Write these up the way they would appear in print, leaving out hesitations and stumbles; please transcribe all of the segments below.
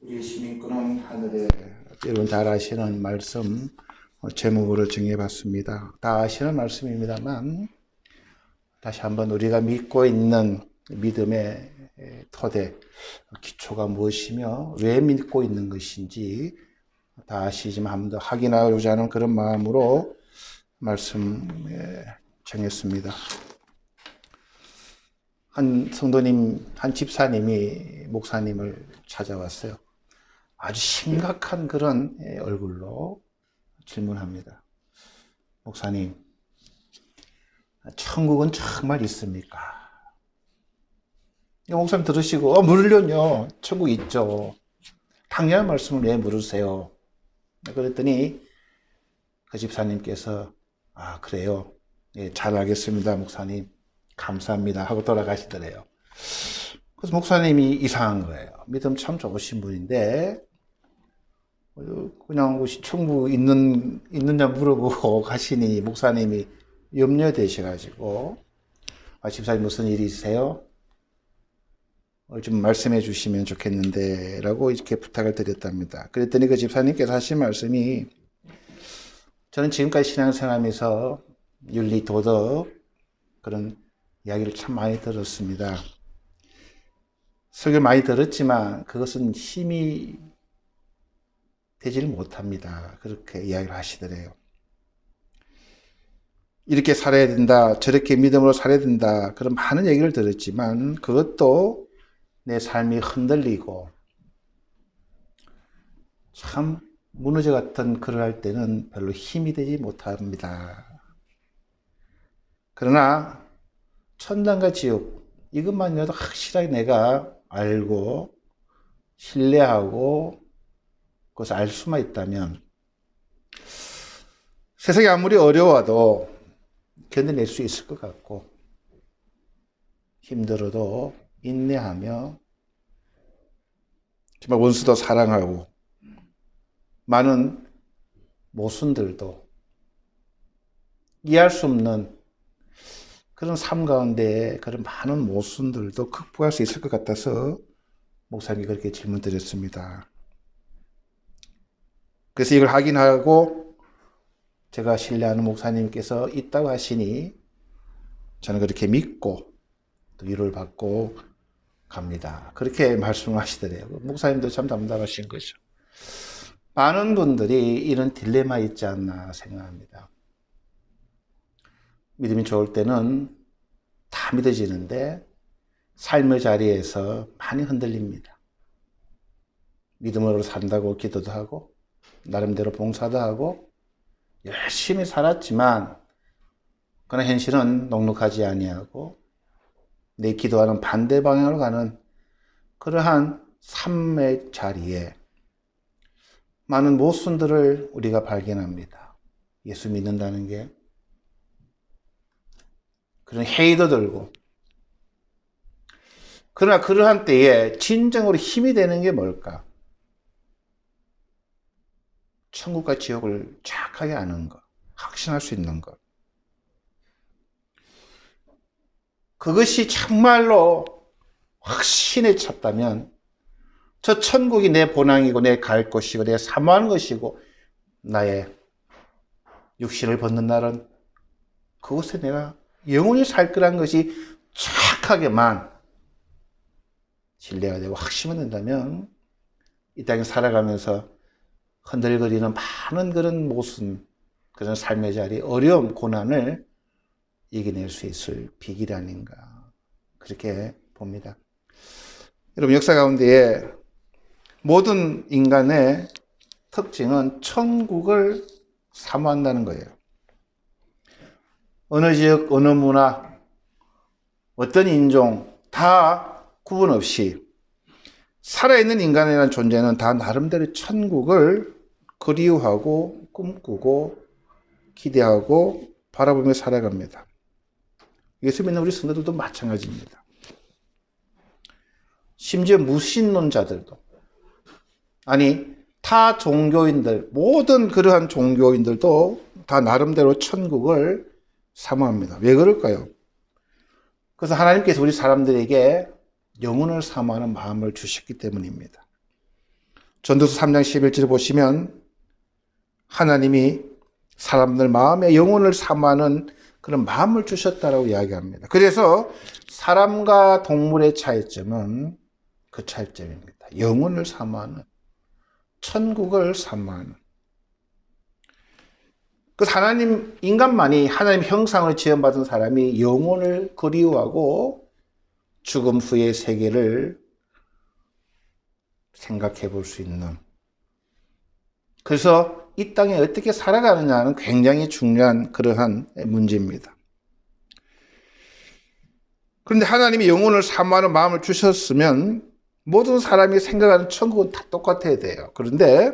우리 시민권은 하늘에, 여러분 잘 아시는 말씀 제목으로 정해봤습니다. 다 아시는 말씀입니다만 다시 한번 우리가 믿고 있는 믿음의 토대, 기초가 무엇이며 왜 믿고 있는 것인지 다 아시지만 한 번 더 확인하고자 하는 그런 마음으로 말씀 정했습니다. 한 성도님, 한 집사님이 목사님을 찾아왔어요. 아주 심각한 그런 얼굴로 질문합니다. 목사님, 천국은 정말 있습니까? 목사님 들으시고, 물론요, 천국 있죠. 당연한 말씀을 왜 물으세요? 그랬더니 그 집사님께서, 그래요. 예, 잘 알겠습니다, 목사님. 감사합니다. 하고 돌아가시더래요. 그래서 목사님이 이상한 거예요. 믿음 참 좋으신 분인데, 그냥 천국 있느냐 물어보고 가시니 목사님이 염려되셔가지고, 집사님 무슨 일이 있으세요? 좀 말씀해 주시면 좋겠는데, 라고 이렇게 부탁을 드렸답니다. 그랬더니 그 집사님께서 하신 말씀이, 저는 지금까지 신앙생활하면서 윤리, 도덕, 그런 이야기를 참 많이 들었습니다. 설교를 많이 들었지만 그것은 힘이 되지를 못합니다. 그렇게 이야기를 하시더래요. 이렇게 살아야 된다, 저렇게 믿음으로 살아야 된다, 그런 많은 얘기를 들었지만 그것도 내 삶이 흔들리고 참 무너져 같은 그럴 때는 별로 힘이 되지 못합니다. 그러나 천당과 지옥, 이것만이라도 확실하게 내가 알고 신뢰하고 그것을 알 수만 있다면 세상이 아무리 어려워도 견뎌낼 수 있을 것 같고, 힘들어도 인내하며 정말 원수도 사랑하고 많은 모순들도 이해할 수 없는 그런 삶 가운데 그런 많은 모순들도 극복할 수 있을 것 같아서 목사님이 그렇게 질문 드렸습니다. 그래서 이걸 확인하고 제가 신뢰하는 목사님께서 있다고 하시니 저는 그렇게 믿고 또 위로를 받고 갑니다. 그렇게 말씀하시더래요. 목사님도 참 담담하신 거죠. 많은 분들이 이런 딜레마 있지 않나 생각합니다. 믿음이 좋을 때는 다 믿어지는데 삶의 자리에서 많이 흔들립니다. 믿음으로 산다고 기도도 하고 나름대로 봉사도 하고 열심히 살았지만 그러나 현실은 넉넉하지 아니하고 내 기도하는 반대 방향으로 가는 그러한 삶의 자리에 많은 모순들을 우리가 발견합니다. 예수 믿는다는 게 그런 회의도 들고, 그러나 그러한 때에 진정으로 힘이 되는 게 뭘까? 천국과 지옥을 정확하게 아는 것, 확신할 수 있는 것. 그것이 정말로 확신에 찼다면 저 천국이 내 본향이고 내 갈 곳이고 내 사모하는 것이고 나의 육신을 벗는 날은 그곳에 내가 영원히 살 거라는 것이 정확하게만 신뢰가 되고 확신이 된다면 이 땅에 살아가면서 흔들거리는 많은 그런 모순, 그런 삶의 자리, 어려움, 고난을 이겨낼 수 있을 비결이 아닌가 그렇게 봅니다. 여러분, 역사 가운데에 모든 인간의 특징은 천국을 사모한다는 거예요. 어느 지역, 어느 문화, 어떤 인종 다 구분 없이 살아있는 인간이라는 존재는 다 나름대로 천국을 그리워하고 꿈꾸고 기대하고 바라보며 살아갑니다. 예수 믿는 우리 성도들도 마찬가지입니다. 심지어 무신론자들도, 아니 타 종교인들, 모든 그러한 종교인들도 다 나름대로 천국을 사모합니다. 왜 그럴까요? 그래서 하나님께서 우리 사람들에게 영혼을 사모하는 마음을 주셨기 때문입니다. 전도서 3장 11절 보시면 하나님이 사람들 마음에 영혼을 사모하는 그런 마음을 주셨다라고 이야기합니다. 그래서 사람과 동물의 차이점은 그 차이점입니다. 영혼을 사모하는, 천국을 사모하는. 그 하나님, 인간만이 하나님 형상을 지음받은 사람이 영혼을 그리워하고 죽음 후의 세계를 생각해 볼 수 있는. 그래서 이 땅에 어떻게 살아가느냐는 굉장히 중요한 그러한 문제입니다. 그런데 하나님이 영혼을 사모하는 마음을 주셨으면 모든 사람이 생각하는 천국은 다 똑같아야 돼요. 그런데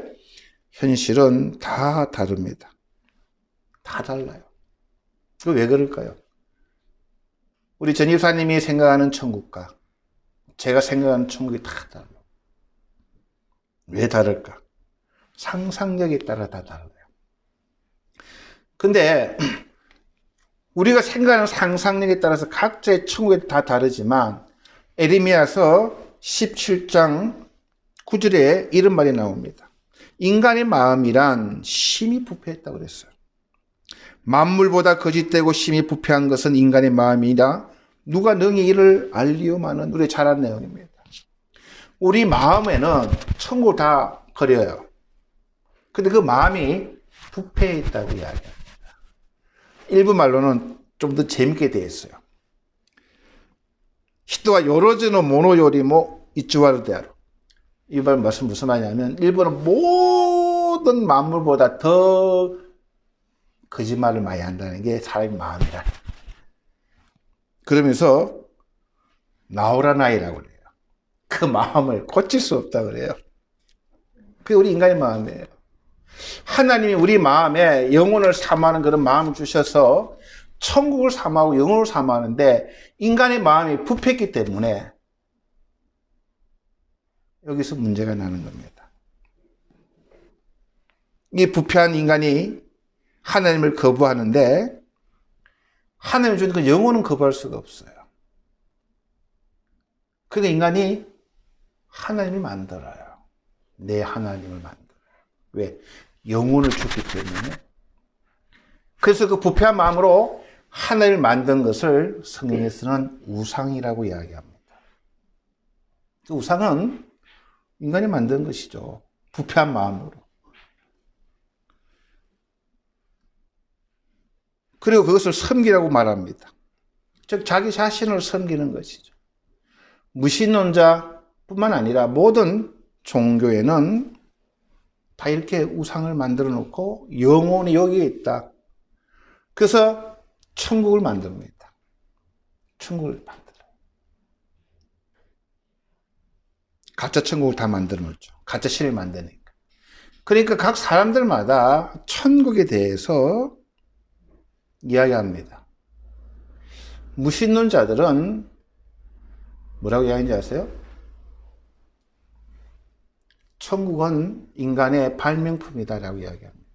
현실은 다 다릅니다. 다 달라요. 왜 그럴까요? 우리 전입사님이 생각하는 천국과 제가 생각하는 천국이 다 달라요. 왜 다를까? 상상력에 따라 다 달라요. 근데 우리가 생각하는 상상력에 따라서 각자의 천국이 다 다르지만 에레미야서 17장 9절에 이런 말이 나옵니다. 인간의 마음이란 심히 부패했다고 그랬어요. 만물보다 거짓되고 심히 부패한 것은 인간의 마음이라 누가 능히 이를 알리오마는 우리 잘 아는 내용입니다. 우리 마음에는 천국을 다 그려요. 근데 그 마음이 부패했다고 이야기합니다. 일부 말로는 좀 더 재밌게 되어 있어요. 히토와 요로즈노 모노요리모 이츠와르데아로. 이 말씀 무슨 말이냐면 일본은 모든 만물보다 더 거짓말을 많이 한다는 게 사람의 마음이라. 그러면서 나오라나이라고 그래요. 그 마음을 고칠 수 없다 그래요. 그게 우리 인간의 마음이에요. 하나님이 우리 마음에 영혼을 사모하는 그런 마음을 주셔서 천국을 사모하고 영혼을 사모하는데 인간의 마음이 부패했기 때문에 여기서 문제가 나는 겁니다. 이 부패한 인간이 하나님을 거부하는데 하나님 주는 그 영혼은 거부할 수가 없어요. 그래서 인간이 하나님을 만들어요. 내 하나님을 만들어요. 왜? 영혼을 줬기 때문에. 그래서 그 부패한 마음으로 하나님을 만든 것을 성경에서는 우상이라고 이야기합니다. 그 우상은 인간이 만든 것이죠. 부패한 마음으로. 그리고 그것을 섬기라고 말합니다. 즉 자기 자신을 섬기는 것이죠. 무신론자뿐만 아니라 모든 종교에는 다 이렇게 우상을 만들어 놓고 영혼이 여기에 있다. 그래서 천국을 만듭니다. 천국을 만들어요. 가짜 천국을 다 만들어 놓죠. 가짜 신을 만드니까. 그러니까 각 사람들마다 천국에 대해서 이야기합니다. 무신론자들은 뭐라고 이야기하는지 아세요? 천국은 인간의 발명품이다라고 이야기합니다.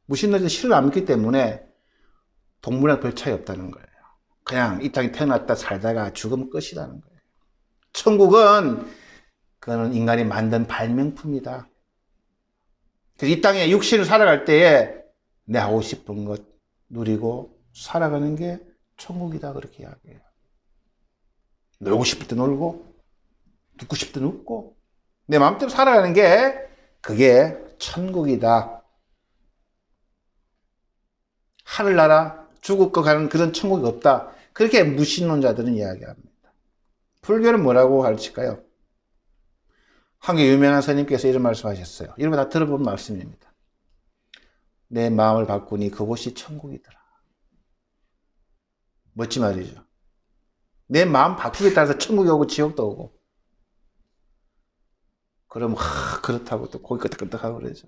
무신론자는 신을 안 믿기 때문에 동물이랑 별 차이 없다는 거예요. 그냥 이 땅에 태어났다 살다가 죽으면 끝이라는 거예요. 천국은 그거는 인간이 만든 발명품이다. 그래서 이 땅에 육신을 살아갈 때에 내 하고 싶은 것 누리고 살아가는 게 천국이다 그렇게 이야기해요. 놀고 싶을 때 놀고 눕고 싶을 때 눕고 내 마음대로 살아가는 게 그게 천국이다. 하늘나라 죽을 거 가는 그런 천국이 없다. 그렇게 무신론자들은 이야기합니다. 불교는 뭐라고 가르칠까요? 한국 유명한 스님께서 이런 말씀하셨어요. 이런 거 다 들어본 말씀입니다. 내 마음을 바꾸니 그곳이 천국이더라. 멋진 말이죠. 내 마음 바꾸기에 따라서 천국이 오고 지옥도 오고. 그럼 그렇다고 또 고기 끄덕끄덕하고 그러죠.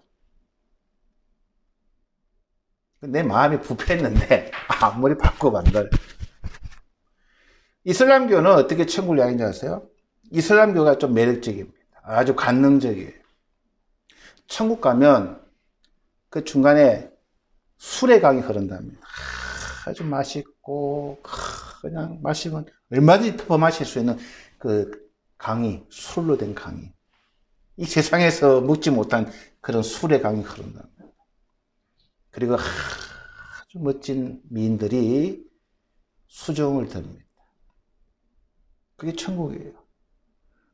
내 마음이 부패했는데 아무리 바꿔봐도. 이슬람교는 어떻게 천국을 이야기하는지 아세요? 이슬람교가 좀 매력적입니다. 아주 관능적이에요. 천국 가면 그 중간에 술의 강이 흐른답니다. 아주 맛있고 그냥 마시면 얼마든지 더 마실 수 있는 그 강이, 술로 된 강이. 이 세상에서 먹지 못한 그런 술의 강이 흐른다. 그리고 아주 멋진 미인들이 수종을 듭니다. 그게 천국이에요.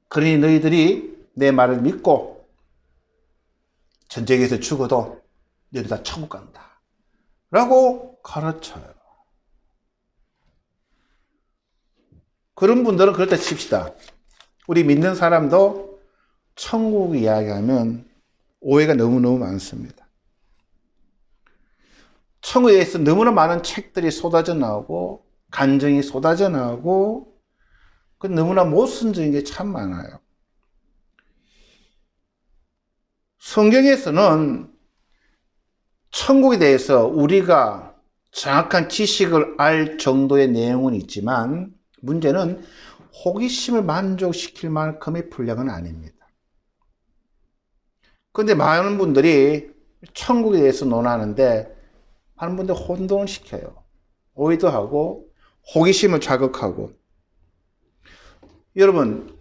그러니 너희들이 내 말을 믿고 전쟁에서 죽어도 너희들 다 천국 간다 라고 가르쳐요. 그런 분들은 그렇다 칩시다. 우리 믿는 사람도 천국 이야기하면 오해가 너무너무 많습니다. 천국에 대해서 너무나 많은 책들이 쏟아져 나오고 간증이 쏟아져 나오고 너무나 모순적인 게 참 많아요. 성경에서는 천국에 대해서 우리가 정확한 지식을 알 정도의 내용은 있지만 문제는 호기심을 만족시킬 만큼의 분량은 아닙니다. 그런데 많은 분들이 천국에 대해서 논하는데 많은 분들 혼동을 시켜요. 오해도 하고 호기심을 자극하고. 여러분,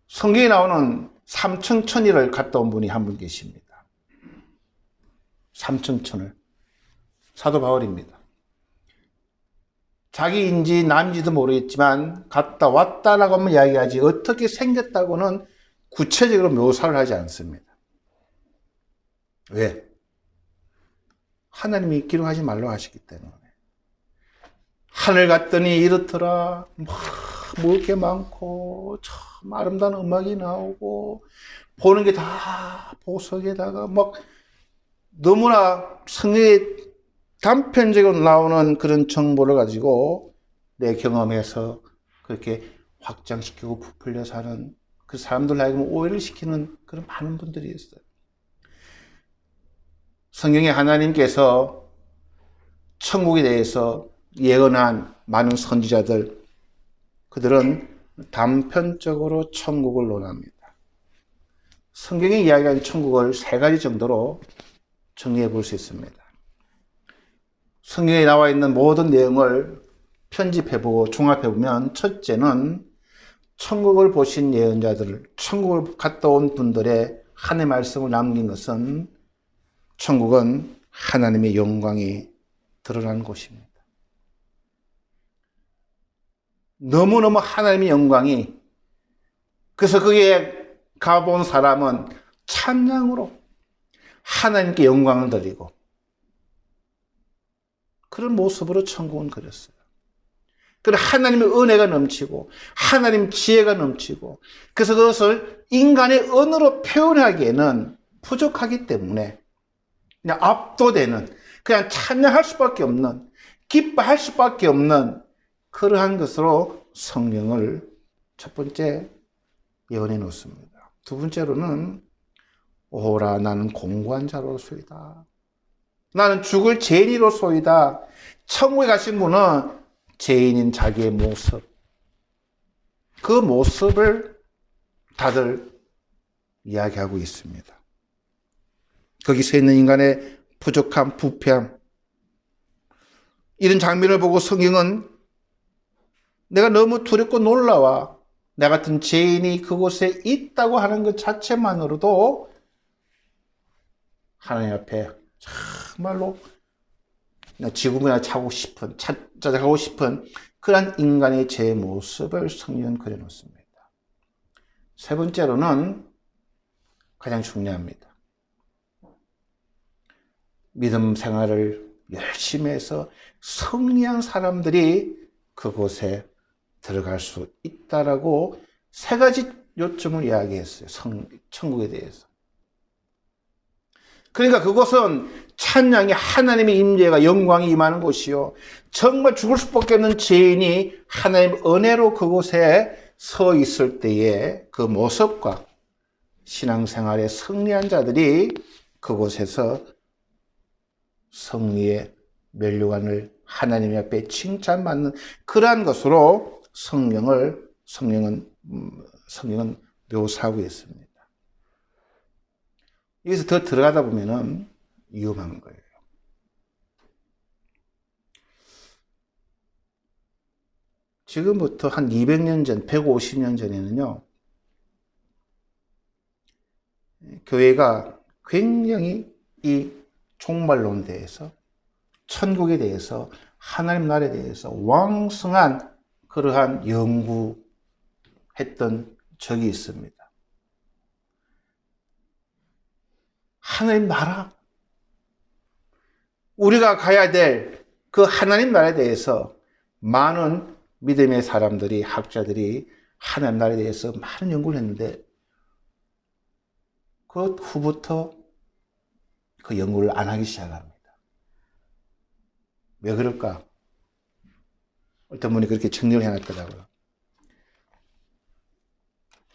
성경에 나오는 삼층천이를 갔다 온 분이 한 분 계십니다. 삼층천을. 사도 바울입니다. 자기인지 남인지도 모르겠지만 갔다 왔다라고 하면 이야기하지 어떻게 생겼다고는 구체적으로 묘사를 하지 않습니다. 왜? 하나님이 기록하지 말라고 하시기 때문에. 하늘 갔더니 이렇더라. 먹을 게 많고 참 아름다운 음악이 나오고 보는 게 다 보석에다가 막 너무나 성경에 단편적으로 나오는 그런 정보를 가지고 내 경험에서 그렇게 확장시키고 부풀려 사는 그 사람들 하여금 오해를 시키는 그런 많은 분들이 있어요. 성경에 하나님께서 천국에 대해서 예언한 많은 선지자들, 그들은 단편적으로 천국을 논합니다. 성경에 이야기하는 천국을 세 가지 정도로 정리해 볼 수 있습니다. 성경에 나와 있는 모든 내용을 편집해보고 종합해보면 첫째는 천국을 보신 예언자들, 천국을 갔다 온 분들의 하나님의 말씀을 남긴 것은 천국은 하나님의 영광이 드러난 곳입니다. 너무너무 하나님의 영광이, 그래서 거기에 가본 사람은 찬양으로 하나님께 영광을 드리고 그런 모습으로 천국은 그렸어요. 그리고 하나님의 은혜가 넘치고 하나님 지혜가 넘치고 그래서 그것을 인간의 언어로 표현하기에는 부족하기 때문에 그냥 압도되는, 그냥 찬양할 수밖에 없는, 기뻐할 수밖에 없는 그러한 것으로 성경을 첫 번째 예언해 놓습니다. 두 번째로는 오라 나는 공고한 자로소이다. 나는 죽을 죄인이로소이다. 천국에 가신 분은 죄인인 자기의 모습, 그 모습을 다들 이야기하고 있습니다. 거기서 있는 인간의 부족함, 부패함, 이런 장면을 보고 성경은 내가 너무 두렵고 놀라워 나 같은 죄인이 그곳에 있다고 하는 것 자체만으로도 하나님 앞에 정말로 지구문화 찾아가고 싶은 그런 인간의 제 모습을 성경은 그려놓습니다. 세 번째로는 가장 중요합니다. 믿음 생활을 열심히 해서 승리한 사람들이 그곳에 들어갈 수 있다라고 세 가지 요점을 이야기했어요. 천국에 대해서. 그러니까 그곳은 찬양이 하나님의 임재가 영광이 임하는 곳이요. 정말 죽을 수밖에 없는 죄인이 하나님의 은혜로 그곳에 서 있을 때의 그 모습과 신앙생활에 승리한 자들이 그곳에서 승리의 면류관을 하나님 앞에 칭찬받는 그러한 것으로 성경은 묘사하고 있습니다. 여기서 더 들어가다 보면은 위험한 거예요. 지금부터 한 200년 전, 150년 전에는요, 교회가 굉장히 이 종말론에 대해서, 천국에 대해서, 하나님 나라에 대해서 왕성한 그러한 연구했던 적이 있습니다. 하나님 나라, 우리가 가야 될 그 하나님 나라에 대해서 많은 믿음의 사람들이, 학자들이 하나님 나라에 대해서 많은 연구를 했는데 그 후부터 그 연구를 안 하기 시작합니다. 왜 그럴까? 어떤 분이 그렇게 정리를 해놨더라고요.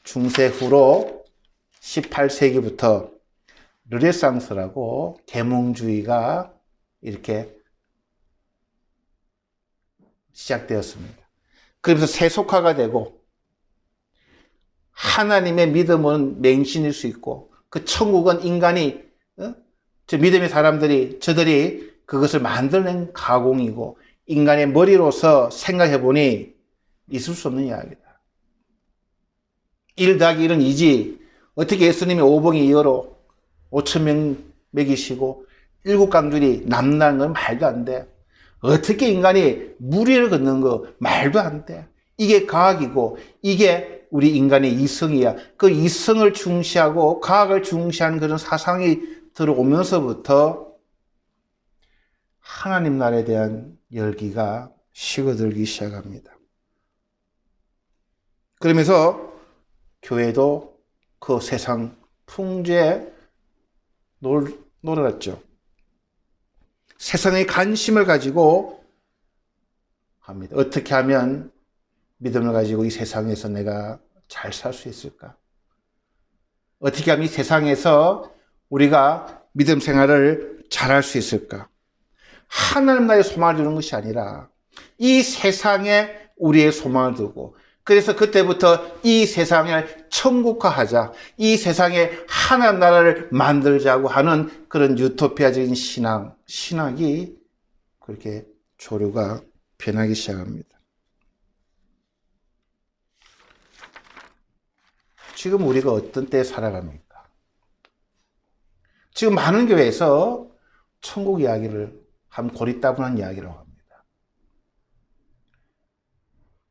중세 후로 18세기부터 르네상스라고 계몽주의가 이렇게 시작되었습니다. 그러면서 세속화가 되고 하나님의 믿음은 맹신일 수 있고 그 천국은 인간이 저 믿음의 사람들이 저들이 그것을 만들어낸 가공이고 인간의 머리로서 생각해 보니 있을 수 없는 이야기다. 1 더하기 1은 2지 어떻게 예수님이 오봉이 이어로 5,000명 먹이시고 7강들이 남는 건 말도 안 돼. 어떻게 인간이 물 위를 걷는 거 말도 안 돼. 이게 과학이고 이게 우리 인간의 이성이야. 그 이성을 중시하고 과학을 중시하는 그런 사상이 들어오면서부터 하나님 나라에 대한 열기가 식어들기 시작합니다. 그러면서 교회도 그 세상 풍조에 놀았죠. 세상의 관심을 가지고 합니다. 어떻게 하면 믿음을 가지고 이 세상에서 내가 잘 살 수 있을까? 어떻게 하면 이 세상에서 우리가 믿음 생활을 잘할 수 있을까? 하나님 나라의 소망을 두는 것이 아니라 이 세상에 우리의 소망을 두고 그래서 그때부터 이 세상을 천국화하자, 이 세상에 하나님 나라를 만들자고 하는 그런 유토피아적인 신학이 그렇게 조류가 변하기 시작합니다. 지금 우리가 어떤 때에 살아갑니까? 지금 많은 교회에서 천국 이야기를 한 고리따분한 이야기라고 합니다.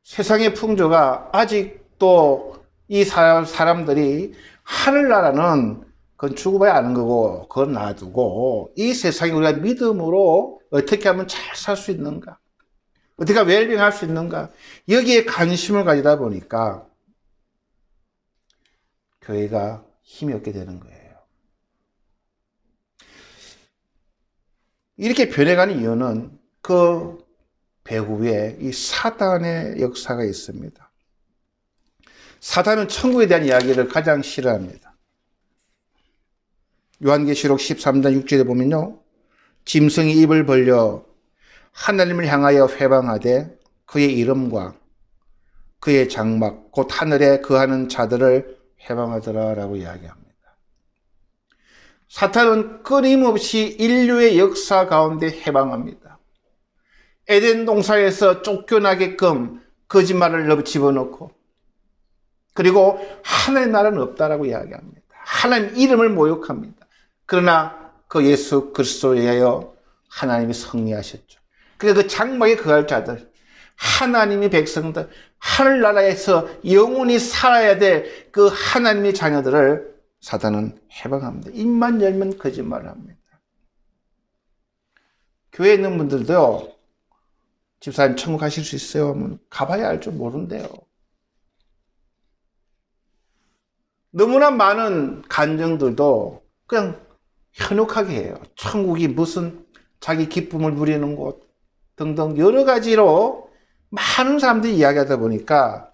세상의 풍조가 아직도 이 사람들이 하늘나라는 그건 죽어봐야 아는 거고 그건 놔두고 이 세상에 우리가 믿음으로 어떻게 하면 잘 살 수 있는가, 어떻게 하면 웰빙할 수 있는가, 여기에 관심을 가지다 보니까 교회가 힘이 없게 되는 거예요. 이렇게 변해가는 이유는 그 배후에 이 사단의 역사가 있습니다. 사단은 천국에 대한 이야기를 가장 싫어합니다. 요한계시록 13장 6절에 보면요, 짐승이 입을 벌려 하나님을 향하여 회방하되 그의 이름과 그의 장막 곧 하늘에 거하는 자들을 회방하더라 라고 이야기합니다. 사탄은 끊임없이 인류의 역사 가운데 해방합니다. 에덴 동산에서 쫓겨나게끔 거짓말을 집어넣고 그리고 하나님 나라는 없다라고 이야기합니다. 하나님 이름을 모욕합니다. 그러나 그 예수 그리스도에 의하여 하나님이 승리하셨죠. 그래서 그 장막에 거할 자들, 하나님의 백성들, 하늘나라에서 영원히 살아야 될 그 하나님의 자녀들을 사단은 해방합니다. 입만 열면 거짓말을 합니다. 교회에 있는 분들도요, 집사님 천국 가실 수 있어요? 하면 가봐야 알 줄 모른대요. 너무나 많은 간증들도 그냥 현혹하게 해요. 천국이 무슨 자기 기쁨을 누리는 곳 등등 여러 가지로 많은 사람들이 이야기하다 보니까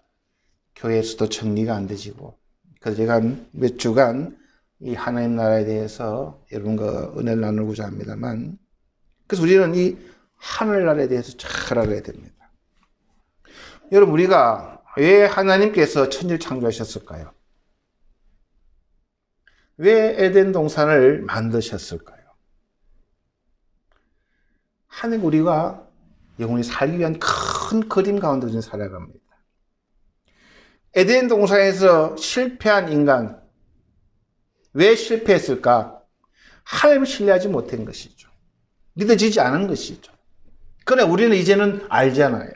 교회에서도 정리가 안 되지고, 그래서 제가 몇 주간 이 하나님 나라에 대해서 여러분과 은혜를 나누고자 합니다만, 그래서 우리는 이 하늘나라에 대해서 잘 알아야 됩니다. 여러분, 우리가 왜 하나님께서 천지를 창조하셨을까요? 왜 에덴 동산을 만드셨을까요? 하나님 우리가 영원히 살기 위한 큰 그림 가운데 우리는 살아갑니다. 에덴 동산에서 실패한 인간, 왜 실패했을까? 하나님을 신뢰하지 못한 것이죠. 믿어지지 않은 것이죠. 그러나 우리는 이제는 알잖아요.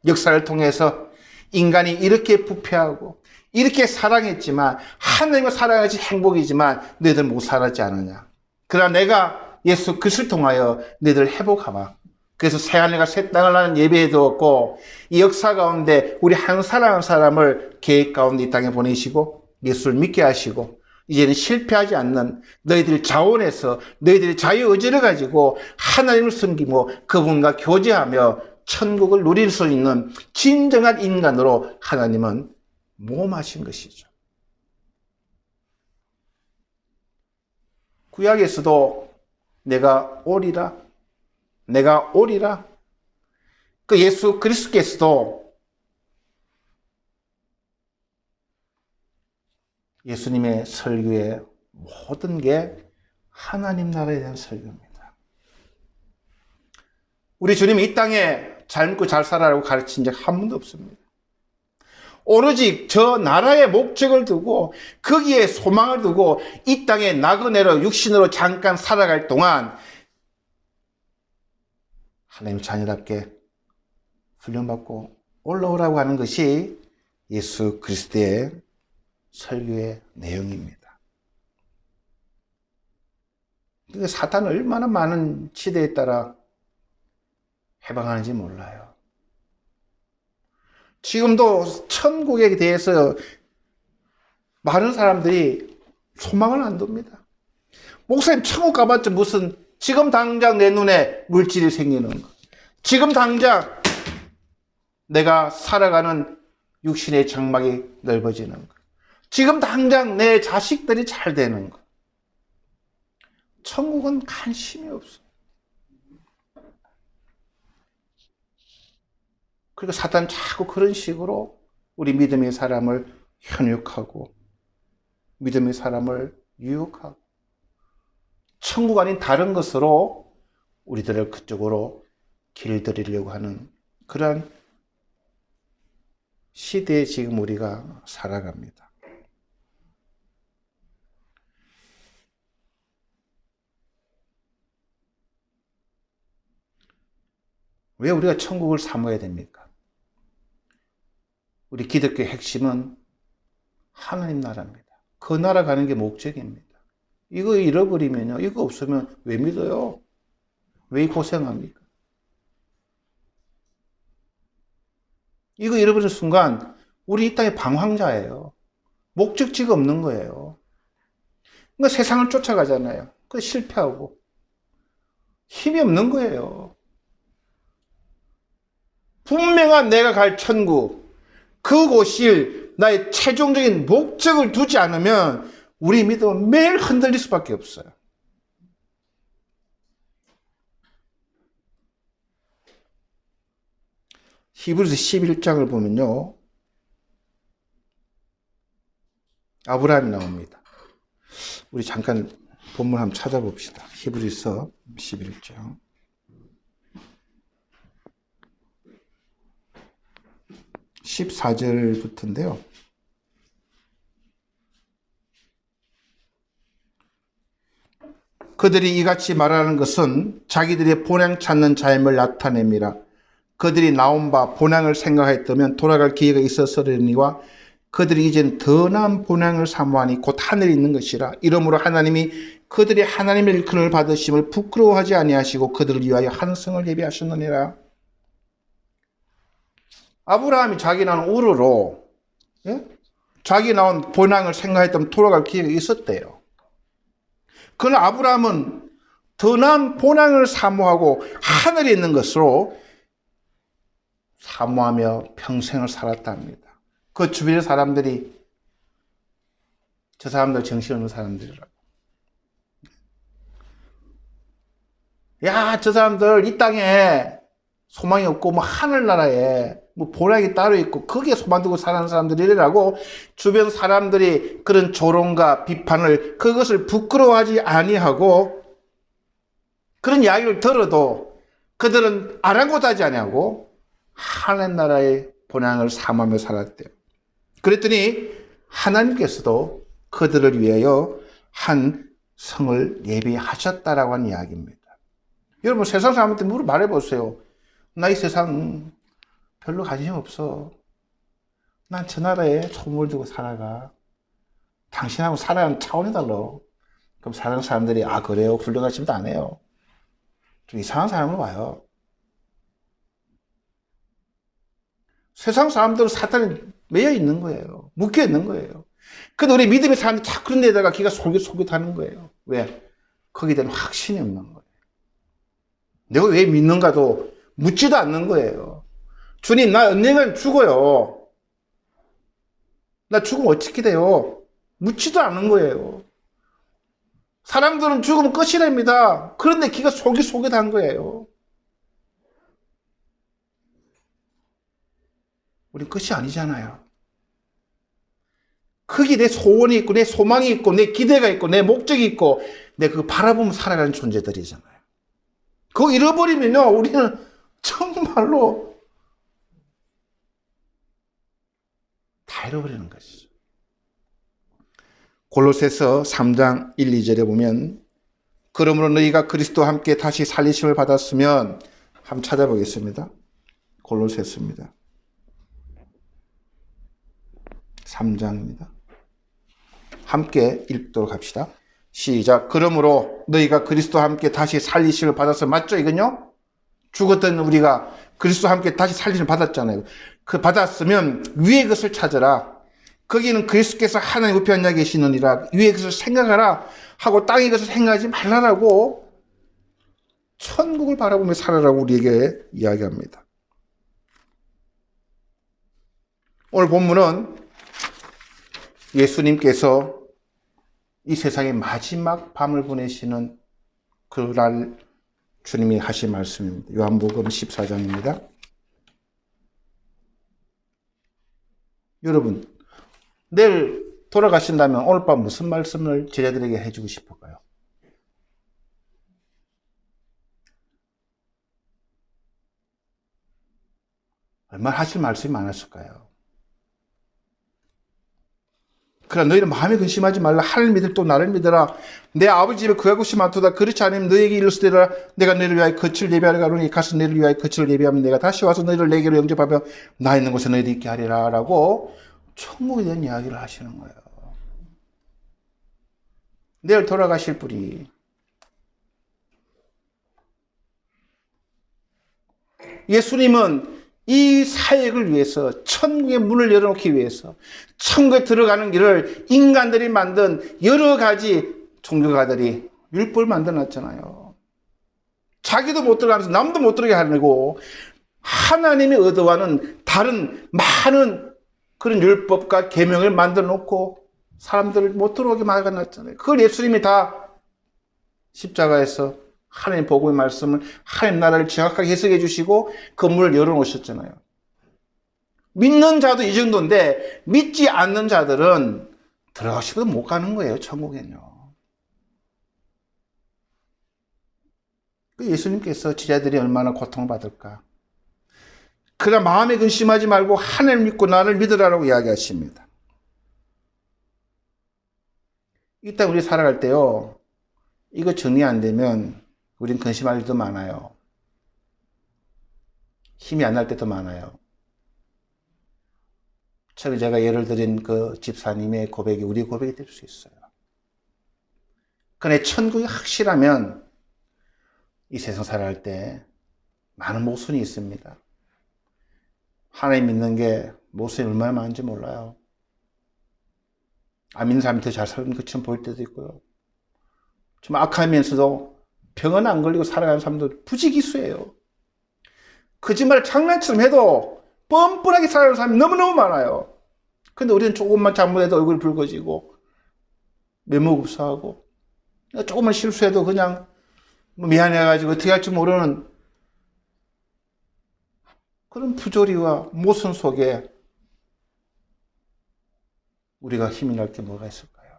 역사를 통해서 인간이 이렇게 부패하고 이렇게 사랑했지만 하나님을 사랑하지 행복이지만 너희들 못 살았지 않느냐. 그러나 내가 예수 그리스도를 통하여 너희들 회복하마. 그래서 새하늘과 새 땅을 나는 예배해 두었고 이 역사 가운데 우리 한 사람 한 사람을 계획 가운데 이 땅에 보내시고 예수를 믿게 하시고 이제는 실패하지 않는 너희들 자원에서 너희들의 자유의지를 가지고 하나님을 섬기고 그분과 교제하며 천국을 누릴 수 있는 진정한 인간으로 하나님은 모험하신 것이죠. 구약에서도 내가 오리라 그 예수 그리스도께서도 예수님의 설교의 모든 게 하나님 나라에 대한 설교입니다. 우리 주님이 이 땅에 잘 먹고 잘 살아라고 가르친 적 한 번도 없습니다. 오로지 저 나라의 목적을 두고 거기에 소망을 두고 이 땅에 나그네로 육신으로 잠깐 살아갈 동안 하나님 자녀답게 훈련받고 올라오라고 하는 것이 예수 그리스도의 설교의 내용입니다. 그러니까 사탄은 얼마나 많은 시대에 따라 해방하는지 몰라요. 지금도 천국에 대해서 많은 사람들이 소망을 안 둡니다. 목사님 천국 가봤자 무슨 지금 당장 내 눈에 물질이 생기는 것, 지금 당장 내가 살아가는 육신의 장막이 넓어지는 것, 지금 당장 내 자식들이 잘 되는 것. 천국은 관심이 없어. 그리고 사탄은 자꾸 그런 식으로 우리 믿음의 사람을 현혹하고 믿음의 사람을 유혹하고 천국 아닌 다른 것으로 우리들을 그쪽으로 길들이려고 하는 그런 시대에 지금 우리가 살아갑니다. 왜 우리가 천국을 사모해야 됩니까? 우리 기독교의 핵심은 하나님 나라입니다. 그 나라 가는 게 목적입니다. 이거 잃어버리면요, 이거 없으면 왜 믿어요? 왜 고생합니까? 이거 잃어버리는 순간 우리 이 땅의 방황자예요. 목적지가 없는 거예요. 그러니까 세상을 쫓아가잖아요. 그 실패하고 힘이 없는 거예요. 분명한 내가 갈 천국, 그곳이 나의 최종적인 목적을 두지 않으면 우리 믿음은 매일 흔들릴 수밖에 없어요. 히브리서 11장을 보면요, 아브라함이 나옵니다. 우리 잠깐 본문 한번 찾아봅시다. 히브리서 11장 14절부터인데요. 그들이 이같이 말하는 것은 자기들의 본향 찾는 자임을 나타냅니다. 그들이 나온 바 본향을 생각하였다면 돌아갈 기회가 있었으려니와 그들이 이젠 더 나은 본향을 사모하니 곧 하늘에 있는 것이라. 이러므로 하나님이 그들이 하나님의 일컬음을 받으심을 부끄러워하지 아니하시고 그들을 위하여 한 성을 예비하셨느니라. 아브라함이 자기 나온 우르로 자기 나온 본향을 생각했다면 돌아갈 기회가 있었대요. 그러나 아브라함은 더 나은 본향을 사모하고 하늘에 있는 것으로 사모하며 평생을 살았답니다. 그 주변의 사람들이 저 사람들 정신없는 사람들이라고. 야, 저 사람들 이 땅에 소망이 없고 뭐 하늘나라에 뭐 본향이 따로 있고 거기에 소망 두고 사는 사람들이라고 주변 사람들이 그런 조롱과 비판을 그것을 부끄러워하지 아니하고 그런 이야기를 들어도 그들은 아랑곳하지 아니하고 하늘나라의 본향을 사모하며 살았대요. 그랬더니 하나님께서도 그들을 위하여 한 성을 예비하셨다라고 하는 이야기입니다. 여러분 세상 사람한테 말해보세요. 나 이 세상 별로 관심 없어. 난 저 나라에 소문을 두고 살아가. 당신하고 살아가는 차원이 달라. 그럼 사는 사람들이 아 그래요? 훌륭하시면 안 해요. 좀 이상한 사람으로 와요. 세상 사람들은 사탄에 매여 있는 거예요. 묶여 있는 거예요. 근데 우리 믿음의 사람들이 자꾸 그런 데다가 기가 솔깃솔깃하는 거예요. 왜? 거기에 대한 확신이 없는 거예요. 내가 왜 믿는가도 묻지도 않는 거예요. 주님, 나 언젠간 죽어요. 나 죽으면 어떻게 돼요? 묻지도 않는 거예요. 사람들은 죽으면 끝이랍니다. 그런데 기가 솔깃솔깃한 거예요. 우린 끝이 아니잖아요. 거기 내 소원이 있고, 내 소망이 있고, 내 기대가 있고, 내 목적이 있고, 내 그 바라보며 살아가는 존재들이잖아요. 그거 잃어버리면요, 우리는 정말로 다 잃어버리는 것이죠. 골로새서 3장 1, 2절에 보면 그러므로 너희가 그리스도와 함께 다시 살리심을 받았으면 한번 찾아보겠습니다. 골로새서입니다. 3장입니다. 함께 읽도록 합시다. 시작. 그러므로 너희가 그리스도와 함께 다시 살리심을 받아서 맞죠 이건요? 죽었던 우리가 그리스도와 함께 다시 살리심을 받았잖아요. 그 받았으면 위의 것을 찾아라. 거기는 그리스도께서 하나님 우편 앉아 계시느니라. 위의 것을 생각하라 하고 땅의 것을 생각하지 말라라고 천국을 바라보며 살아라고 우리에게 이야기합니다. 오늘 본문은 예수님께서 이 세상의 마지막 밤을 보내시는 그날 주님이 하신 말씀입니다. 요한복음 14장입니다. 여러분, 내일 돌아가신다면 오늘 밤 무슨 말씀을 제자들에게 해주고 싶을까요? 얼마나 하실 말씀이 많았을까요? 그러나 너희는 마음에 근심하지 말라. 하나님 믿을 또 나를 믿어라. 내 아버지 집에 그가 곳이 많도다. 그렇지 않으면 너에게 이르시되라. 내가 너희를 위하여 거처를 예비하러 가노니 가서 너희를 위하여 거처를 예비하면 내가 다시 와서 너희를 내게로 영접하며 나 있는 곳에 너희들 있게 하리라 라고 천국에 대한 이야기를 하시는 거예요. 내일 돌아가실 분이 예수님은 이 사역을 위해서 천국의 문을 열어놓기 위해서 천국에 들어가는 길을 인간들이 만든 여러 가지 종교가들이 율법을 만들어놨잖아요. 자기도 못 들어가면서 남도 못 들어가게 하려고 하나님의 의도와는 다른 많은 그런 율법과 계명을 만들어놓고 사람들을 못 들어오게 막아놨잖아요. 그걸 예수님이 다 십자가에서 하나님 복음의 말씀을 하나님 나라를 정확하게 해석해 주시고 건물을 열어놓으셨잖아요. 믿는 자도 이 정도인데 믿지 않는 자들은 들어가고 싶어도 못 가는 거예요. 천국에는요. 예수님께서 제자들이 얼마나 고통받을까. 그러나 마음에 근심하지 말고 하나님 믿고 나를 믿으라고 이야기하십니다. 이 땅 우리 살아갈 때요. 이거 정리 안 되면 우린 근심할 일도 많아요. 힘이 안 날 때도 많아요. 처음에 제가 예를 들은 그 집사님의 고백이 우리 고백이 될 수 있어요. 그런데 천국이 확실하면 이 세상 살아갈 때 많은 모순이 있습니다. 하나님 믿는 게 모순이 얼마나 많은지 몰라요. 안 믿는 사람이 더 잘 사는 것처럼 보일 때도 있고요. 좀 악하면서도 병은 안 걸리고 살아가는 사람도 부지기수예요. 거짓말을 장난처럼 해도 뻔뻔하게 살아가는 사람이 너무너무 많아요. 근데 우리는 조금만 잘못해도 얼굴이 붉어지고 메모급사하고 조금만 실수해도 그냥 미안해가지고 어떻게 할지 모르는 그런 부조리와 모순 속에 우리가 힘이 날 게 뭐가 있을까요?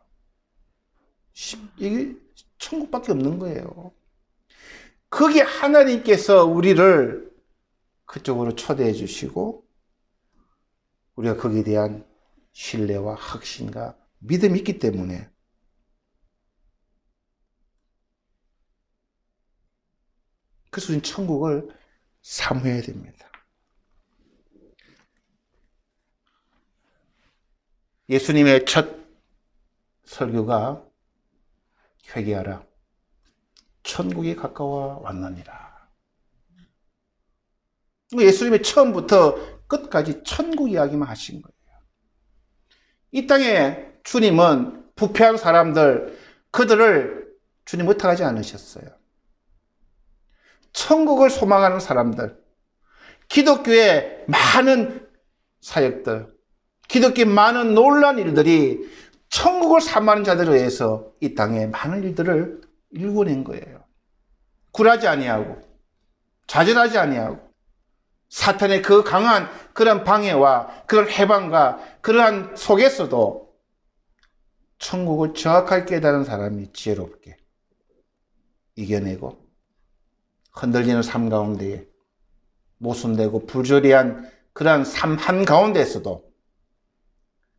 이게 천국밖에 없는 거예요. 거기에 하나님께서 우리를 그쪽으로 초대해 주시고 우리가 거기에 대한 신뢰와 확신과 믿음이 있기 때문에 그래서 우리는 천국을 사모해야 됩니다. 예수님의 첫 설교가 회개하라. 천국이 가까워 왔느니라. 예수님이 처음부터 끝까지 천국 이야기만 하신 거예요. 이 땅에 주님은 부패한 사람들, 그들을 주님 의탁하지 않으셨어요. 천국을 소망하는 사람들, 기독교의 많은 사역들, 기독교의 많은 놀라운 일들이 천국을 사모하는 자들에 의해서 이 땅에 많은 일들을 일궈낸 거예요. 굴하지 아니하고 좌절하지 아니하고 사탄의 그 강한 그런 방해와 그런 해방과 그러한 속에서도 천국을 정확하게 깨달은 사람이 지혜롭게 이겨내고 흔들리는 삶 가운데에 모순되고 불조리한 그러한 삶 한가운데에서도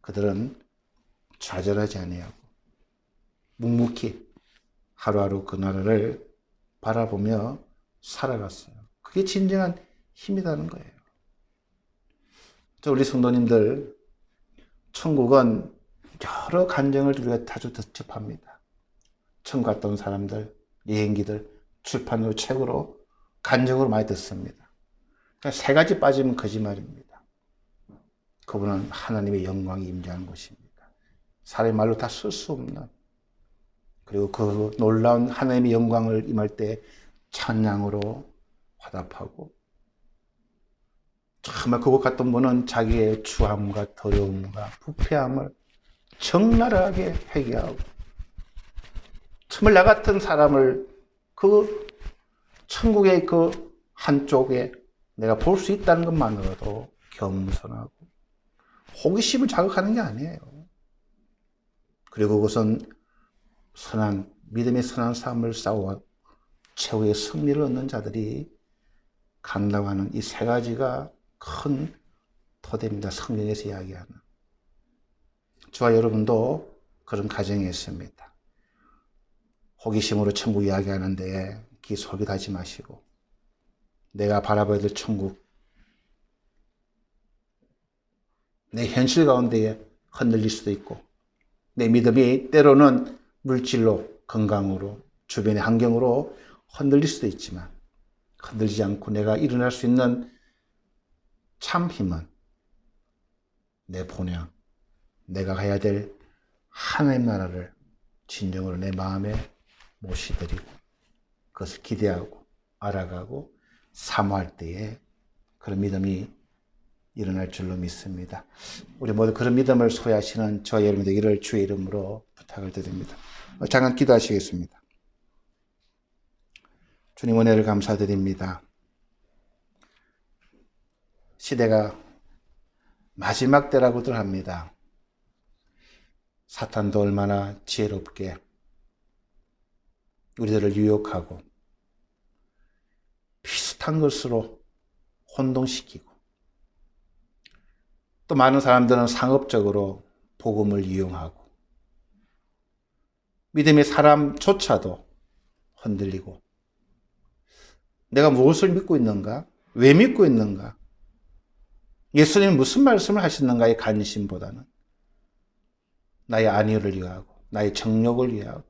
그들은 좌절하지 아니하고 묵묵히 하루하루 그 나라를 바라보며 살아갔어요. 그게 진정한 힘이라는 거예요. 우리 성도님들, 천국은 여러 간증을 우리가 자주 접합니다. 천국 갔다 온 사람들, 여행기들, 출판으로, 책으로, 간증으로 많이 듣습니다. 그러니까 세 가지 빠지면 거짓말입니다. 그분은 하나님의 영광이 임재하는 곳입니다. 사람의 말로 다 쓸 수 없는, 그리고 그 놀라운 하나님의 영광을 임할 때 찬양으로 화답하고, 정말 그곳 갔던 분은 자기의 추함과 더러움과 부패함을 적나라하게 회개하고, 정말 나 같은 사람을 그 천국의 그 한쪽에 내가 볼 수 있다는 것만으로도 겸손하고 호기심을 자극하는 게 아니에요. 그리고 그것은 선한, 믿음의 선한 삶을 싸워 최후의 승리를 얻는 자들이 간다고하는 이 세 가지가 큰 토대입니다. 성경에서 이야기하는. 저와 여러분도 그런 가정이 있습니다. 호기심으로 천국 이야기하는데 귀 솔깃하지 마시고, 내가 바라봐야 될 천국, 내 현실 가운데 흔들릴 수도 있고, 내 믿음이 때로는 물질로, 건강으로, 주변의 환경으로 흔들릴 수도 있지만, 흔들리지 않고 내가 일어날 수 있는 참 힘은 내 본향, 내가 가야 될 하나님 나라를 진정으로 내 마음에 모시드리고 그것을 기대하고 알아가고 사모할 때에 그런 믿음이 일어날 줄로 믿습니다. 우리 모두 그런 믿음을 소유하시는 저와 여러분 되기를 주의 이름으로 부탁을 드립니다. 잠깐 기도하시겠습니다. 주님, 은혜를 감사드립니다. 시대가 마지막 때라고들 합니다. 사탄도 얼마나 지혜롭게 우리들을 유혹하고 비슷한 것으로 혼동시키고, 또 많은 사람들은 상업적으로 복음을 이용하고 믿음의 사람조차도 흔들리고, 내가 무엇을 믿고 있는가? 왜 믿고 있는가? 예수님이 무슨 말씀을 하셨는가에 관심보다는 나의 안위를 위하고 나의 정욕을 위하고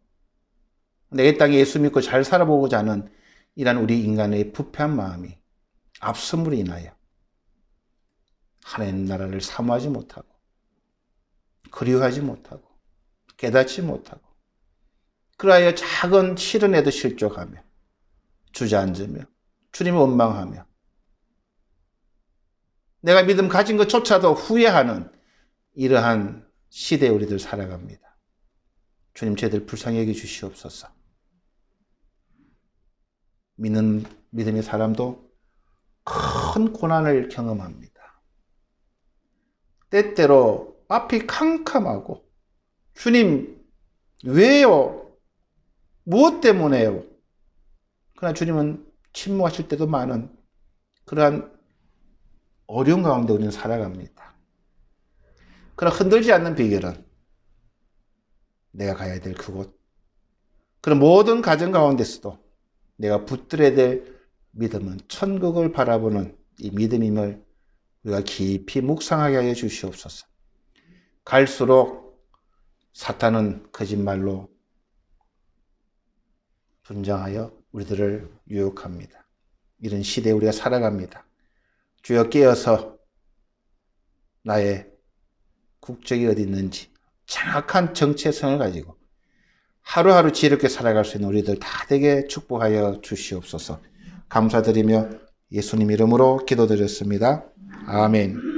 내 땅에 예수 믿고 잘 살아보고자 하는 이런 우리 인간의 부패한 마음이 앞섬으로 인하여 하나님 나라를 사모하지 못하고 그리워하지 못하고 깨닫지 못하고, 그러하여 작은 실현에도 실족하며 주저앉으며 주님을 원망하며 내가 믿음 가진 것조차도 후회하는 이러한 시대에 우리들 살아갑니다. 주님, 저희들 불쌍히 여겨 주시옵소서. 믿는 믿음의 사람도 큰 고난을 경험합니다. 때때로 앞이 캄캄하고, 주님 왜요? 무엇 때문에요? 그러나 주님은 침묵하실 때도 많은 그러한 어려운 가운데 우리는 살아갑니다. 그러나 흔들지 않는 비결은 내가 가야 될 그곳, 그런 모든 가정 가운데서도 내가 붙들어야 될 믿음은 천국을 바라보는 이 믿음임을 우리가 깊이 묵상하게 하여 주시옵소서. 갈수록 사탄은 거짓말로 분장하여 우리들을 유혹합니다. 이런 시대에 우리가 살아갑니다. 주여 깨어서 나의 국적이 어디 있는지 정확한 정체성을 가지고 하루하루 지혜롭게 살아갈 수 있는 우리들 다 되게 축복하여 주시옵소서. 감사드리며 예수님 이름으로 기도드렸습니다. 아멘.